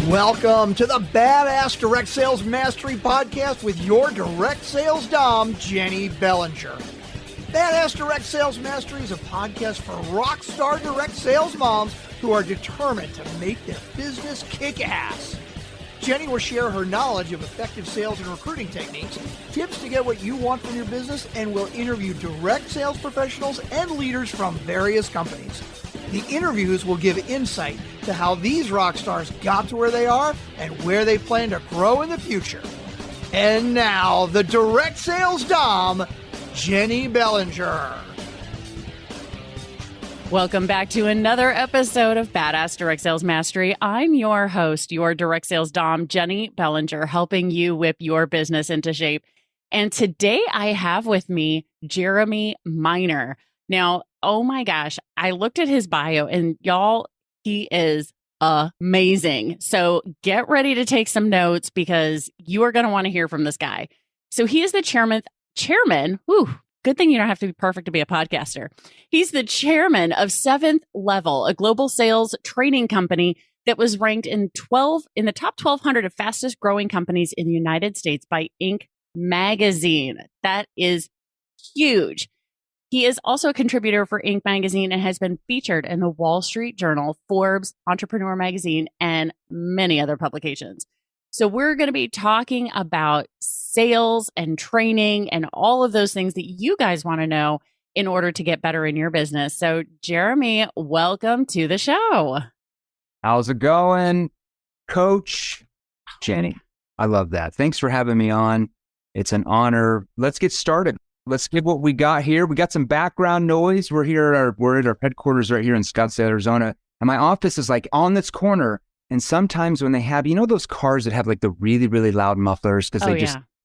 Welcome to the Badass Direct Sales Mastery Podcast with your direct sales dom, Jenny Bellinger. Badass Direct Sales Mastery is a podcast for rock star direct sales moms who are determined to make their business kick ass. Jenny will share her knowledge of effective sales and recruiting techniques, tips to get what you want from your business, and will interview direct sales professionals and leaders from various companies. The interviews will give insight to how these rock stars got to where they are and where they plan to grow in the future. And now, the direct sales dom, Jenny Bellinger. Welcome back to another episode of Badass Direct Sales Mastery. I'm your host, your direct sales dom, Jenny Bellinger, helping you whip your business into shape. And today I have with me Jeremy Miner. Now, oh my gosh, I looked at his bio and y'all, he is amazing. So get ready to take some notes because you are going to want to hear from this guy. So he is the chairman, good thing you don't have to be perfect to be a podcaster. He's the chairman of Seventh Level, a global sales training company that was ranked in the top 1,200 of fastest growing companies in the United States by Inc. magazine. That is huge. He is also a contributor for Inc. magazine and has been featured in the Wall Street Journal, Forbes, Entrepreneur magazine, and many other publications. So we're going to be talking about sales and training and all of those things that you guys want to know in order to get better in your business. So Jeremy, welcome to the show. How's it going, Coach Jenny? I love that. Thanks for having me on. It's an honor. Let's get started. Let's get what we got here. We got some background noise. We're at our headquarters right here in Scottsdale, Arizona. And my office is like on this corner. And sometimes when they have, those cars that have like the really, really loud mufflers because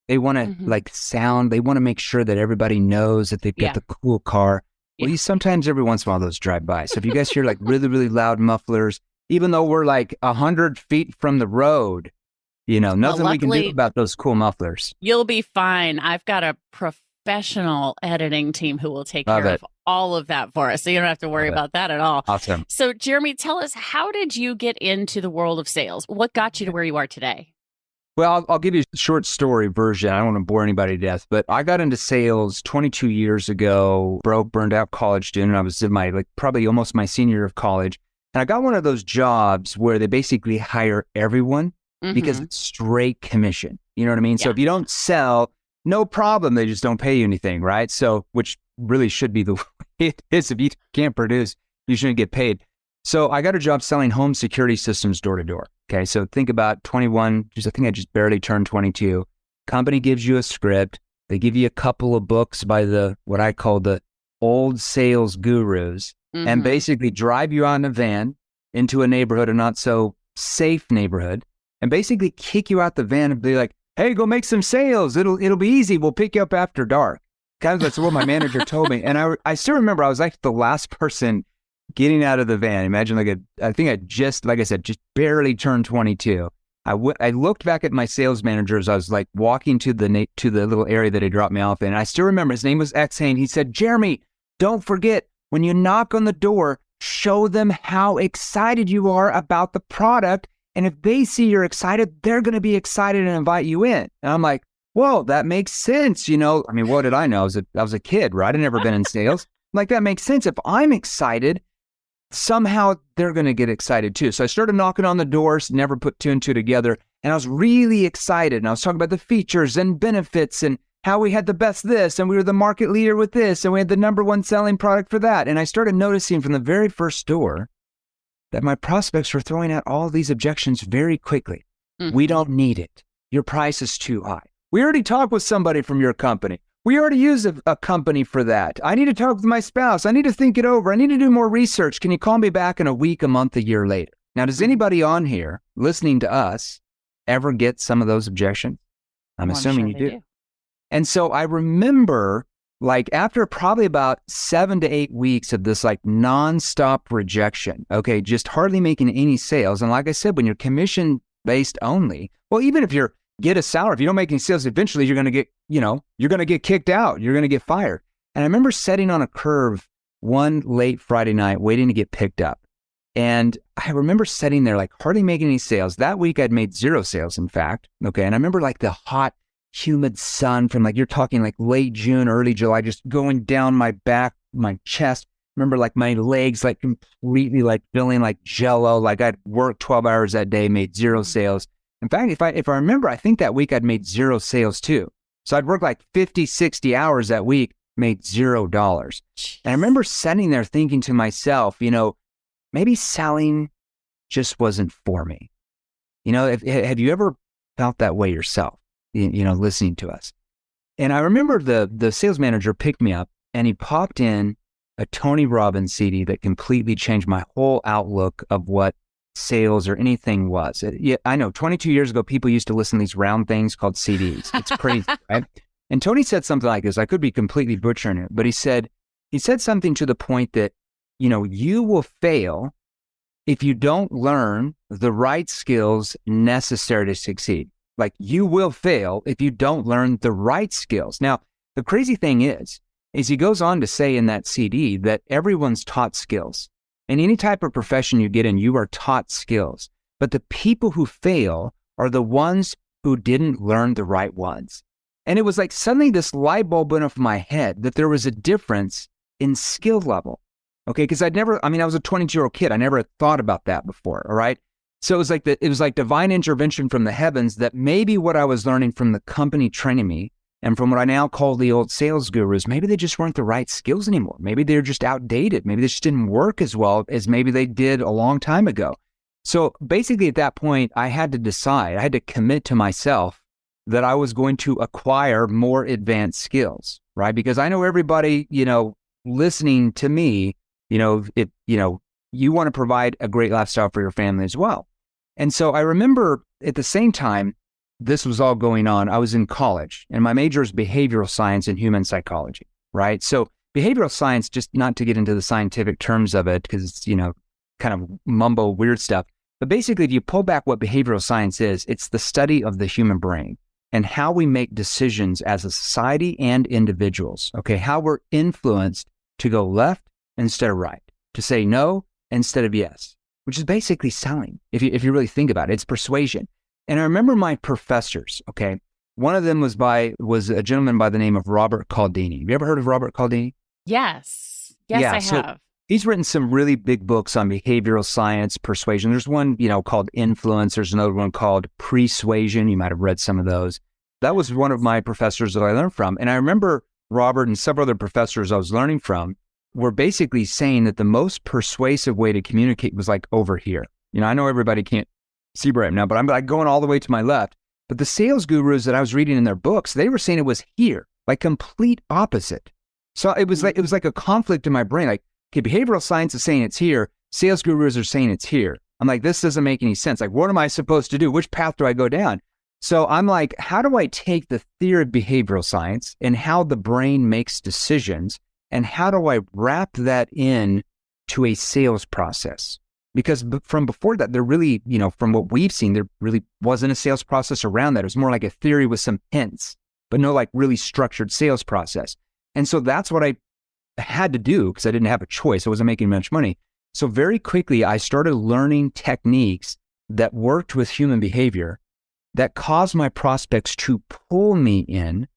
they want to like sound, they want to make sure that everybody knows that they've got the cool car. Well, sometimes every once in a while those drive by. So if you guys hear like really, really loud mufflers, even though we're like 100 feet from the road, nothing we can do about those cool mufflers. You'll be fine. I've got a professional editing team who will take care of all of that for us. So you don't have to worry about that at all. Awesome. So Jeremy, tell us, how did you get into the world of sales? What got you to where you are today? Well, I'll give you a short story version. I don't want to bore anybody to death, but I got into sales 22 years ago, burned out college student. I was in my, probably almost my senior year of college. And I got one of those jobs where they basically hire everyone because it's straight commission. You know what I mean? Yeah. So if you don't sell, no problem. They just don't pay you anything, right? So, which really should be the way it is. If you can't produce, you shouldn't get paid. So I got a job selling home security systems door to door. Okay. So think about 21, I think I just barely turned 22. Company gives you a script. They give you a couple of books by what I call the old sales gurus and basically drive you out in a van into a neighborhood, a not so safe neighborhood, and basically kick you out the van and be like, hey, go make some sales. It'll be easy. We'll pick you up after dark. Kind of that's what my manager told me. And I still remember I was like the last person getting out of the van. Imagine I think I just, like I said, just barely turned 22. I looked back at my sales manager as I was like walking to the little area that he dropped me off in. And I still remember his name was X Hayne. He said, Jeremy, don't forget when you knock on the door, show them how excited you are about the product. And if they see you're excited, they're going to be excited and invite you in. And I'm like, whoa, that makes sense. I mean, what did I know? I was a kid, right? I'd never been in sales. Like, that makes sense. If I'm excited, somehow they're going to get excited too. So I started knocking on the doors, never put two and two together. And I was really excited. And I was talking about the features and benefits and how we had the best this. And we were the market leader with this. And we had the number one selling product for that. And I started noticing from the very first door that my prospects were throwing out all these objections very quickly. We don't need it. Your price is too high. We already talked with somebody from your company. We already use a company for that. I need to talk with my spouse. I need to think it over. I need to do more research. Can you call me back in a week, a month, a year later? Now, does anybody on here listening to us ever get some of those objections? I'm assuming you do. And so I remember after probably about 7 to 8 weeks of this nonstop rejection, okay, just hardly making any sales. And like I said, when you're commission based only, well, even if you get a salary, if you don't make any sales, eventually you're going to get, you're going to get kicked out. You're going to get fired. And I remember sitting on a curve one late Friday night, waiting to get picked up. And I remember sitting there like hardly making any sales. That week I'd made 0 sales, in fact. Okay. And I remember like the hot, humid sun from like, you're talking like late June, early July, just going down my back, my chest. Remember like my legs like completely like feeling like jello, like I'd worked 12 hours that day, made 0 sales. In fact, if I remember, I think that week I'd made 0 sales too. So I'd worked like 50, 60 hours that week, made $0. And I remember sitting there thinking to myself, maybe selling just wasn't for me. Have you ever felt that way yourself, listening to us? And I remember the sales manager picked me up and he popped in a Tony Robbins CD that completely changed my whole outlook of what sales or anything was. I know 22 years ago, people used to listen to these round things called CDs. It's crazy, right? And Tony said something like this. I could be completely butchering it, but he said something to the point that, you will fail if you don't learn the right skills necessary to succeed. Like you will fail if you don't learn the right skills. Now, the crazy thing is he goes on to say in that CD that everyone's taught skills. In any type of profession you get in, you are taught skills. But the people who fail are the ones who didn't learn the right ones. And it was like suddenly this light bulb went off my head that there was a difference in skill level. Okay, because I was a 22-year-old kid. I never thought about that before, all right? So it was like divine intervention from the heavens that maybe what I was learning from the company training me and from what I now call the old sales gurus, maybe they just weren't the right skills anymore. Maybe they're just outdated. Maybe they just didn't work as well as maybe they did a long time ago. So basically at that point, I had to decide, I had to commit to myself that I was going to acquire more advanced skills, right? Because I know everybody, listening to me, if you want to provide a great lifestyle for your family as well. And so I remember at the same time, this was all going on. I was in college and my major is behavioral science and human psychology, right? So behavioral science, just not to get into the scientific terms of it, because it's, kind of mumbo weird stuff. But basically, if you pull back what behavioral science is, it's the study of the human brain and how we make decisions as a society and individuals. Okay, how we're influenced to go left instead of right, to say no instead of yes, which is basically selling. If you really think about it, it's persuasion. And I remember my professors, okay, one of them was a gentleman by the name of Robert Cialdini. Have you ever heard of Robert Cialdini? Yes, Yeah, I have. He's written some really big books on behavioral science, persuasion. There's one, called Influence. There's another one called Persuasion. You might have read some of those. That was one of my professors that I learned from. And I remember Robert and several other professors I was learning from were basically saying that the most persuasive way to communicate was like over here. I know everybody can't see right now, but I'm like going all the way to my left. But the sales gurus that I was reading in their books, they were saying it was here, like complete opposite. So it was like a conflict in my brain. Like, okay, behavioral science is saying it's here. Sales gurus are saying it's here. I'm like, this doesn't make any sense. Like, what am I supposed to do? Which path do I go down? So I'm like, how do I take the theory of behavioral science and how the brain makes decisions, and how do I wrap that in to a sales process? Because from before that, there really, from what we've seen, there really wasn't a sales process around that. It was more like a theory with some hints, but no like really structured sales process. And so that's what I had to do because I didn't have a choice. I wasn't making much money. So very quickly, I started learning techniques that worked with human behavior that caused my prospects to pull me in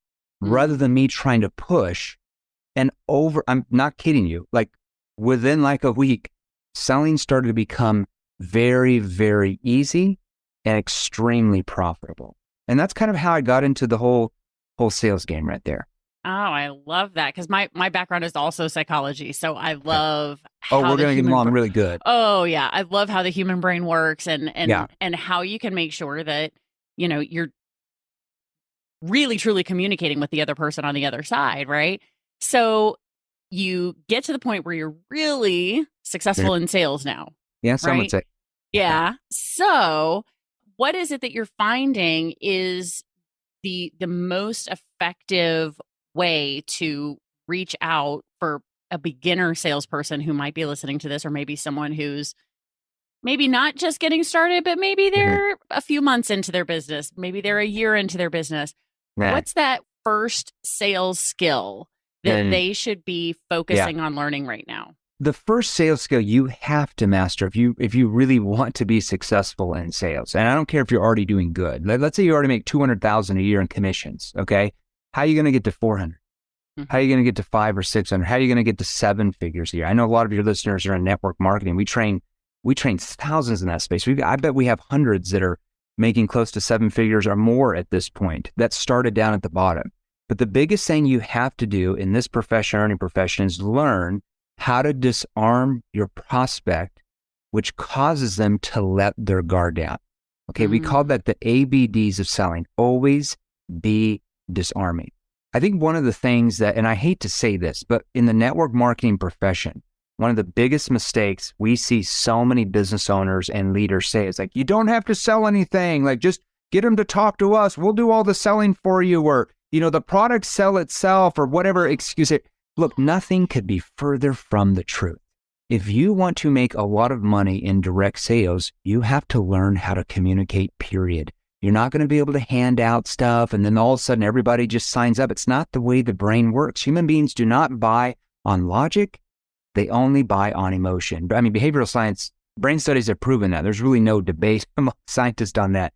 rather than me trying to push. And I'm not kidding you, like within like a week, selling started to become very, very easy and extremely profitable. And that's kind of how I got into the whole sales game right there. Oh, I love that because my background is also psychology. So I love how we're going to get along really good. Oh, yeah. I love how the human brain works and how you can make sure that, you're really, truly communicating with the other person on the other side, right? So you get to the point where you're really successful in sales now. Yeah, some would say. Yeah. So what is it that you're finding is the most effective way to reach out for a beginner salesperson who might be listening to this, or maybe someone who's maybe not just getting started, but maybe they're a few months into their business. Maybe they're a year into their business. Yeah. What's that first sales skill that they should be focusing on learning right now? the first sales skill you have to master if you really want to be successful in sales, and I don't care if you're already doing good. Let's say you already make $200,000 a year in commissions, okay? How are you going to get to 400? How are you going to get to 500 or 600? How are you going to get to 7 figures a year? I know a lot of your listeners are in network marketing. We train thousands in that space. I bet we have hundreds that are making close to 7 figures or more at this point that started down at the bottom. But the biggest thing you have to do in this profession, earning profession, is learn how to disarm your prospect, which causes them to let their guard down. Okay, we call that the ABDs of selling. Always be disarming. I think one of the things that, and I hate to say this, but in the network marketing profession, one of the biggest mistakes we see so many business owners and leaders say is like, you don't have to sell anything. Like, just get them to talk to us. We'll do all the selling for you, or, the product sell itself, or whatever excuse it. Look, nothing could be further from the truth. If you want to make a lot of money in direct sales, you have to learn how to communicate, period. You're not going to be able to hand out stuff and then all of a sudden everybody just signs up. It's not the way the brain works. Human beings do not buy on logic. They only buy on emotion. But I mean, behavioral science, brain studies have proven that. There's really no debate among scientists on that.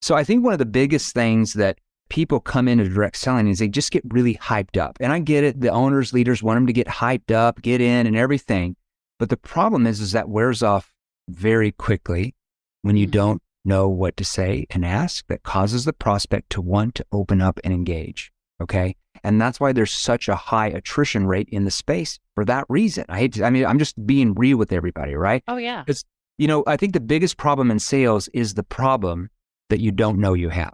So I think one of the biggest things that people come into direct selling is they just get really hyped up. And I get it. The owners, leaders want them to get hyped up, get in and everything. But the problem is that wears off very quickly when you don't know what to say and ask. That causes the prospect to want to open up and engage. Okay. And that's why there's such a high attrition rate in the space for that reason. I'm just being real with everybody, right? Oh, yeah. Because, I think the biggest problem in sales is the problem that you don't know you have.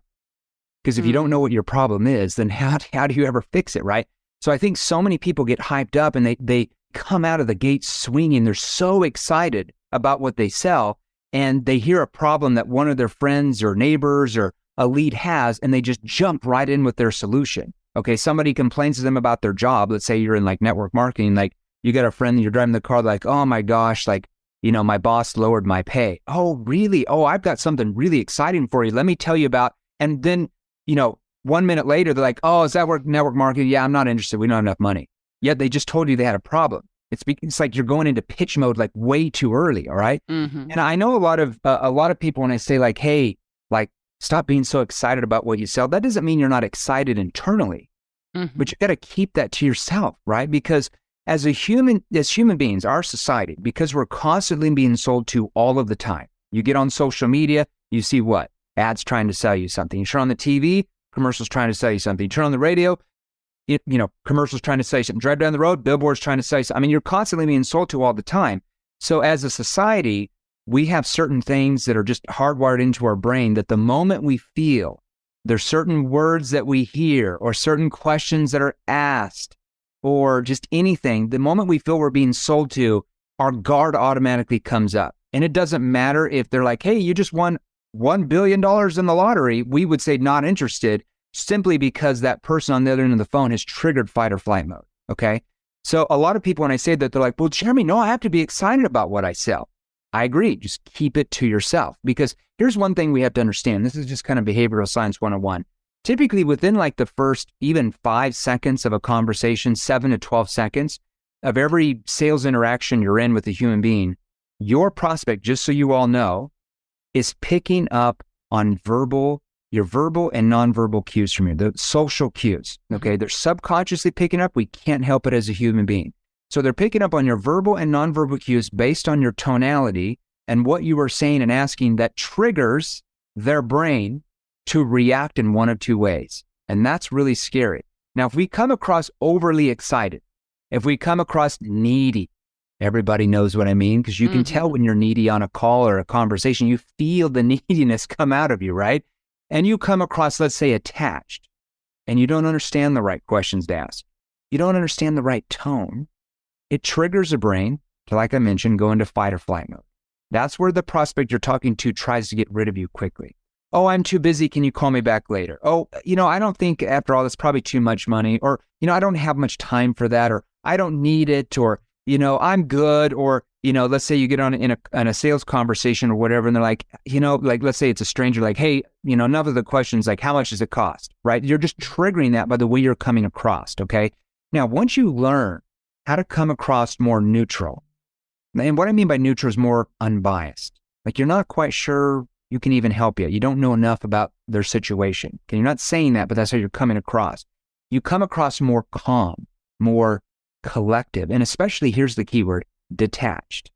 Because if you don't know what your problem is, then how do you ever fix it, right? So I think so many people get hyped up and they come out of the gate swinging. They're so excited about what they sell, and they hear a problem that one of their friends or neighbors or a lead has, and they just jump right in with their solution. Okay, somebody complains to them about their job. Let's say you're in like network marketing, like you got a friend and you're driving the car, like, oh my gosh, like, my boss lowered my pay. Oh, really? Oh, I've got something really exciting for you. Let me tell you about, and then 1 minute later, they're like, oh, is that network marketing? Yeah, I'm not interested. We don't have enough money. Yet they just told you they had a problem. It's like you're going into pitch mode like way too early. All right. And I know a lot of people, when I say like, hey, like, stop being so excited about what you sell. That doesn't mean you're not excited internally, but you got to keep that to yourself, right? Because as human beings, our society, because we're constantly being sold to all of the time. You get on social media, you see what? Ads trying to sell you something. You turn on the TV, commercials trying to sell you something. You turn on the radio, commercials trying to sell you something. Drive down the road, billboards trying to sell you something. I mean, you're constantly being sold to all the time. So as a society, we have certain things that are just hardwired into our brain that the moment we feel there's certain words that we hear or certain questions that are asked or just anything, the moment we feel we're being sold to, our guard automatically comes up. And it doesn't matter if they're like, hey, you just won $1 billion in the lottery, we would say not interested, simply because that person on the other end of the phone has triggered fight or flight mode, okay? So a lot of people, when I say that, they're like, well, Jeremy, no, I have to be excited about what I sell. I agree. Just keep it to yourself. Because here's one thing we have to understand. This is just kind of behavioral science 101. Typically within like the first even 5 seconds of a conversation, 7 to 12 seconds of every sales interaction you're in with a human being, your prospect, just so you all know, is picking up on your verbal and nonverbal cues from you, the social cues, okay? They're subconsciously picking up. We can't help it as a human being. So they're picking up on your verbal and nonverbal cues based on your tonality and what you are saying and asking that triggers their brain to react in one of two ways. And that's really scary. Now, if we come across overly excited, if we come across needy, everybody knows what I mean, because you can tell when you're needy on a call or a conversation. You feel the neediness come out of you, right? And you come across, let's say, attached, and you don't understand the right questions to ask. You don't understand the right tone. It triggers the brain to, like I mentioned, go into fight or flight mode. That's where the prospect you're talking to tries to get rid of you quickly. Oh, I'm too busy. Can you call me back later? Oh, I don't think after all, that's probably too much money. Or, I don't have much time for that. Or I don't need it. Or, I'm good. Or, let's say you get on in a sales conversation or whatever. And they're like, like, let's say it's a stranger, like, hey, enough of the questions, like, how much does it cost? Right? You're just triggering that by the way you're coming across. Okay. Now, once you learn how to come across more neutral, And what I mean by neutral is more unbiased. Like you're not quite sure you can even help yet. You don't know enough about their situation. Okay, you're not saying that, but that's how you're coming across. You come across more calm, more collective, and especially, here's the key word, detached.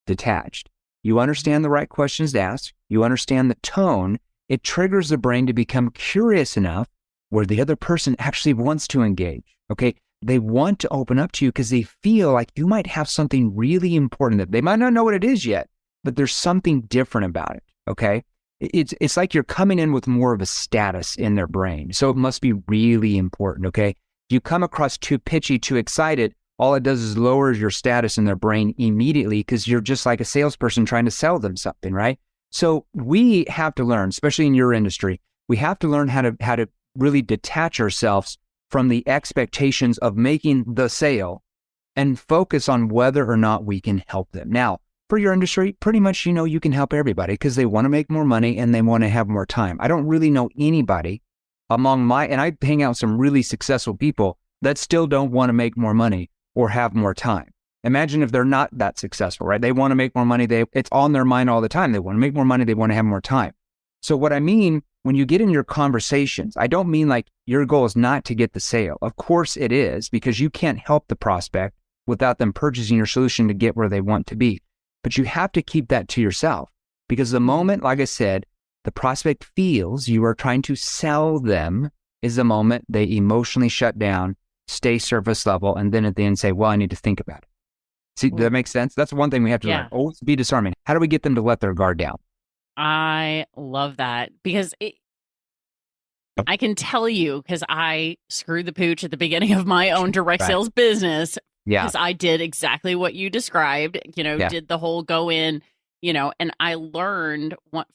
Detached. You understand the right questions to ask. You understand the tone. It triggers the brain to become curious enough where the other person actually wants to engage. Okay, they want to open up to you because they feel like you might have something really important that they might not know what it is yet, but there's something different about it. Okay, it's like you're coming in with more of a status in their brain, so it must be really important. Okay, if you come across too pitchy, too excited, all it does is lowers your status in their brain immediately because you're just like a salesperson trying to sell them something, right? So we have to learn, especially in your industry, we have to learn how to really detach ourselves from the expectations of making the sale and focus on whether or not we can help them. Now, for your industry, pretty much, you can help everybody because they want to make more money and they want to have more time. I don't really know anybody and I hang out with some really successful people that still don't want to make more money or have more time. Imagine if they're not that successful, right? They want to make more money. It's on their mind all the time. They want to make more money. They want to have more time. So what I mean, when you get in your conversations, I don't mean like your goal is not to get the sale. Of course it is, because you can't help the prospect without them purchasing your solution to get where they want to be. But you have to keep that to yourself, because the moment, like I said, the prospect feels you are trying to sell them is the moment they emotionally shut down, stay surface level, and then at the end say, well, I need to think about it. See, does that make sense? That's one thing we have to learn. Always be disarming. How do we get them to let their guard down? I love that because I can tell you, because I screwed the pooch at the beginning of my own direct sales business. Yeah. Because I did exactly what you described, did the whole go in, and I learned what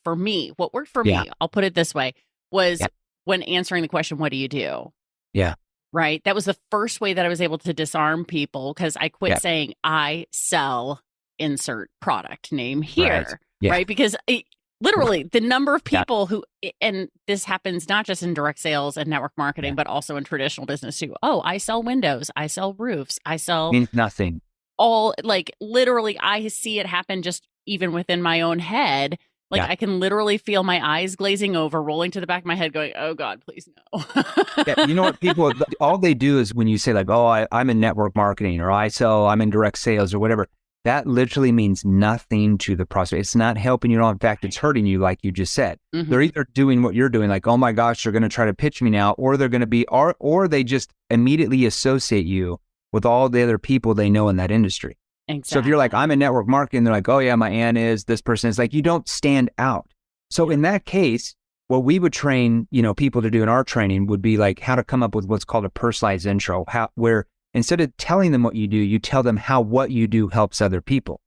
worked for me, I'll put it this way, was when answering the question, what do you do? Yeah. Right. That was the first way that I was able to disarm people, because I quit saying I sell insert product name here. Right. Because literally the number of people who, and this happens not just in direct sales and network marketing, but also in traditional business too. Oh, I sell windows. I sell roofs. I sell means nothing. All, like, literally, I see it happen just even within my own head. Like I can literally feel my eyes glazing over, rolling to the back of my head going, oh God, please no. You know what, people, all they do is when you say like, oh, I'm in network marketing, or I'm in direct sales or whatever, that literally means nothing to the prospect. It's not helping you at all. In fact, it's hurting you, like you just said. Mm-hmm. They're either doing what you're doing, like, oh my gosh, they're going to try to pitch me now, or they're going to be, or they just immediately associate you with all the other people they know in that industry. Exactly. So if you're like, I'm in network marketing, they're like, oh yeah, my aunt is, this person is, like, you don't stand out. So in that case, what we would train, people to do in our training would be like how to come up with what's called a personalized intro, where instead of telling them what you do, you tell them how what you do helps other people.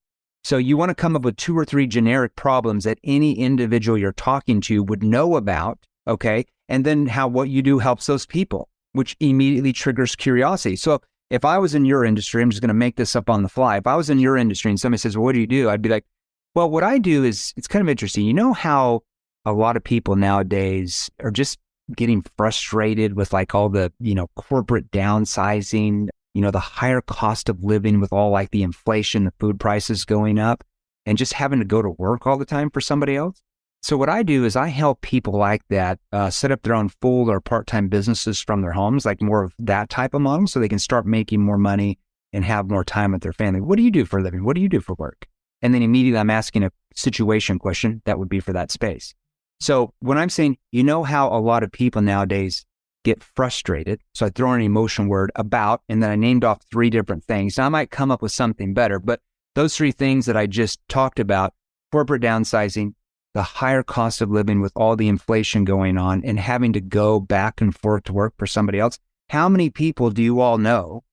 So you want to come up with 2 or 3 generic problems that any individual you're talking to would know about, okay? And then how what you do helps those people, which immediately triggers curiosity. So if I was in your industry, I'm just going to make this up on the fly. If I was in your industry and somebody says, well, what do you do? I'd be like, well, what I do is, it's kind of interesting. You know how a lot of people nowadays are just getting frustrated with like all the, corporate downsizing, the higher cost of living with all like the inflation, the food prices going up, and just having to go to work all the time for somebody else. So what I do is I help people like that set up their own full or part-time businesses from their homes, like more of that type of model, so they can start making more money and have more time with their family. What do you do for a living? What do you do for work? And then immediately I'm asking a situation question that would be for that space. So when I'm saying, how a lot of people nowadays get frustrated, so I throw in an emotion word about, and then I named off 3 different things. Now I might come up with something better, but those 3 things that I just talked about, corporate downsizing, the higher cost of living with all the inflation going on and having to go back and forth to work for somebody else. How many people do you all know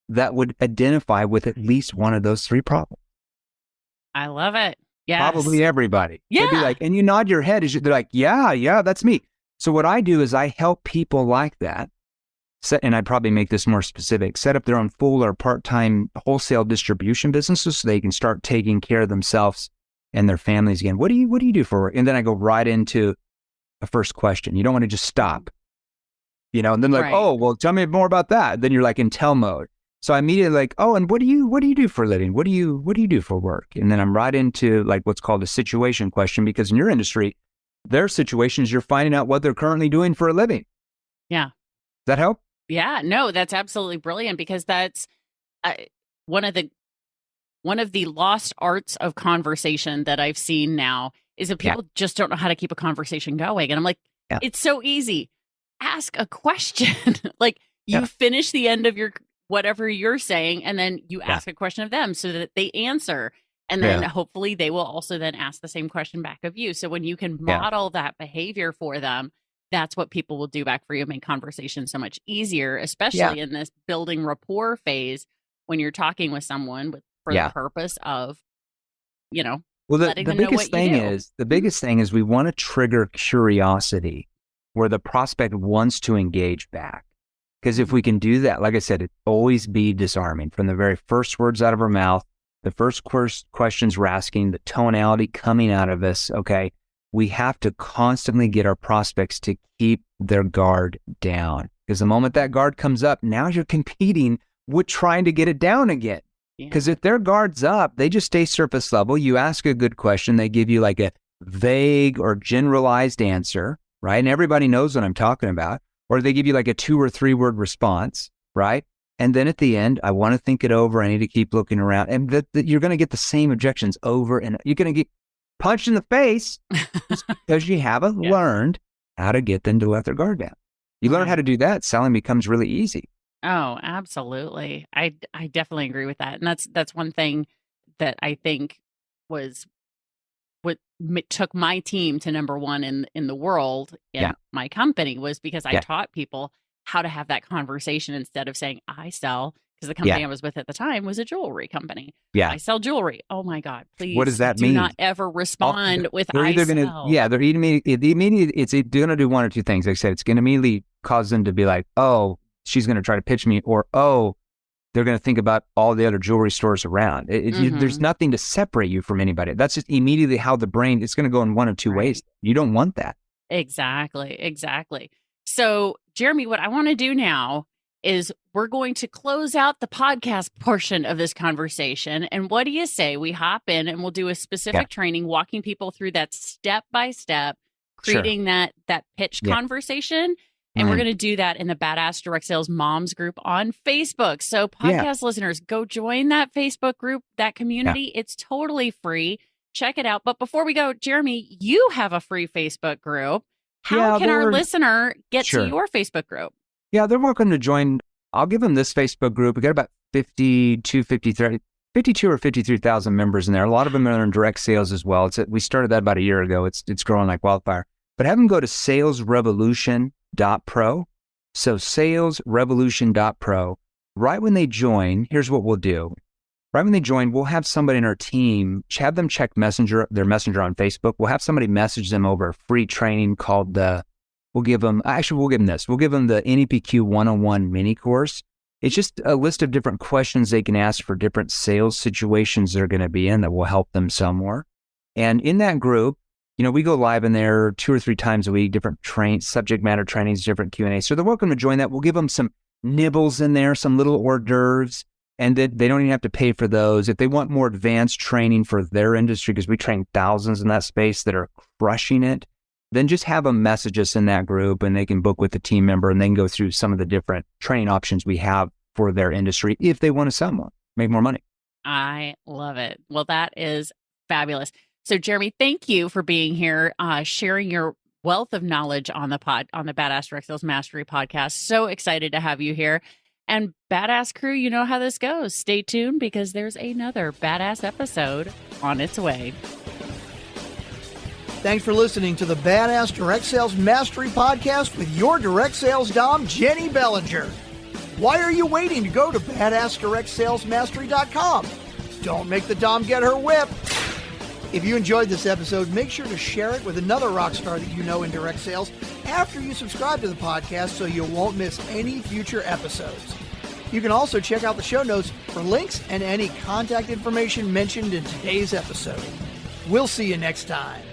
that would identify with at least one of those 3 problems? I love it. Yes. Probably everybody. Yeah. They'd be like, and you nod your head as they're like, yeah, that's me. So what I do is I help people like that, and I'd probably make this more specific, set up their own full or part-time wholesale distribution businesses so they can start taking care of themselves and their families again. What do you do for work? And then I go right into a first question. You don't want to just stop, and then like, oh, well, tell me more about that. Then you're like in tell mode. So I immediately like, oh, and what do you do for a living? What do you do for work? And then I'm right into like what's called a situation question, because in your industry, their situations, you're finding out what they're currently doing for a living. Yeah. Does that help? Yeah, no, that's absolutely brilliant, because that's uh, one of the lost arts of conversation that I've seen now is that people just don't know how to keep a conversation going. And I'm like, it's so easy. Ask a question. Like you finish the end of your whatever you're saying, and then you ask a question of them so that they answer. And then hopefully they will also then ask the same question back of you. So when you can model that behavior for them, that's what people will do back for you, make conversation so much easier, especially in this building rapport phase when you're talking with someone for the purpose of, well, letting them know what you do. The biggest thing is we want to trigger curiosity where the prospect wants to engage back. Because if we can do that, like I said, it always be disarming from the very first words out of our mouth, the first questions we're asking, the tonality coming out of us. Okay. We have to constantly get our prospects to keep their guard down, because the moment that guard comes up, now you're competing with trying to get it down again. Because if their guard's up, they just stay surface level. You ask a good question, they give you like a vague or generalized answer, right? And everybody knows what I'm talking about. Or they give you like a 2 or 3 word response, right? And then at the end, I want to think it over. I need to keep looking around. And that you're going to get the same objections over, and you're going to get punched in the face because you haven't learned how to get them to let their guard down. You learn how to do that, selling becomes really easy. Oh, absolutely. I definitely agree with that. And that's one thing that I think was what took my team to number one in the world in my company, was because I taught people how to have that conversation instead of saying I sell, because the company I was with at the time was a jewelry company. Yeah. I sell jewelry. Oh my God, please. What does that mean? Do not ever respond with they're I either sell. They're immediately, it's going to do one or two things. Like I said, it's going to immediately cause them to be like, oh, she's going to try to pitch me, or, oh, they're going to think about all the other jewelry stores around. There's nothing to separate you from anybody. That's just immediately how the brain, it's going to go in one of two ways. You don't want that. Exactly. So, Jeremy, what I want to do now is we're going to close out the podcast portion of this conversation. And what do you say we hop in and we'll do a specific training, walking people through that step by step, creating that pitch conversation. And we're going to do that in the Badass Direct Sales Moms group on Facebook. So podcast listeners, go join that Facebook group, that community. It's totally free. Check it out. But before we go, Jeremy, you have a free Facebook group. How can our listener get to your Facebook group? Yeah, they're welcome to join. I'll give them this Facebook group. We got about 52 or 53,000 members in there. A lot of them are in direct sales as well. We started that about a year ago. It's growing like wildfire. But have them go to salesrevolution.pro. So salesrevolution.pro. Right when they join, here's what we'll do. Right when they join, we'll have somebody in our team, have them check their messenger on Facebook. We'll have somebody message them over a free training called we'll give them the NEPQ 101 mini course. It's just a list of different questions they can ask for different sales situations they're going to be in that will help them sell more. And in that group, we go live in there 2 or 3 times a week, different subject matter trainings, different Q&A. So they're welcome to join that. We'll give them some nibbles in there, some little hors d'oeuvres, and they don't even have to pay for those. If they want more advanced training for their industry, because we train thousands in that space that are crushing it, then just have them message us in that group, and they can book with the team member, and they can go through some of the different training options we have for their industry if they want to sell more, make more money. I love it. Well, that is fabulous. So, Jeremy, thank you for being here, sharing your wealth of knowledge on the Badass Direct Sales Mastery podcast. So excited to have you here. And Badass Crew, you know how this goes. Stay tuned, because there's another badass episode on its way. Thanks for listening to the Badass Direct Sales Mastery podcast with your direct sales dom, Jenny Bellinger. Why are you waiting to go to badassdirectsalesmastery.com? Don't make the dom get her whip. If you enjoyed this episode, make sure to share it with another rock star that you know in direct sales after you subscribe to the podcast, so you won't miss any future episodes. You can also check out the show notes for links and any contact information mentioned in today's episode. We'll see you next time.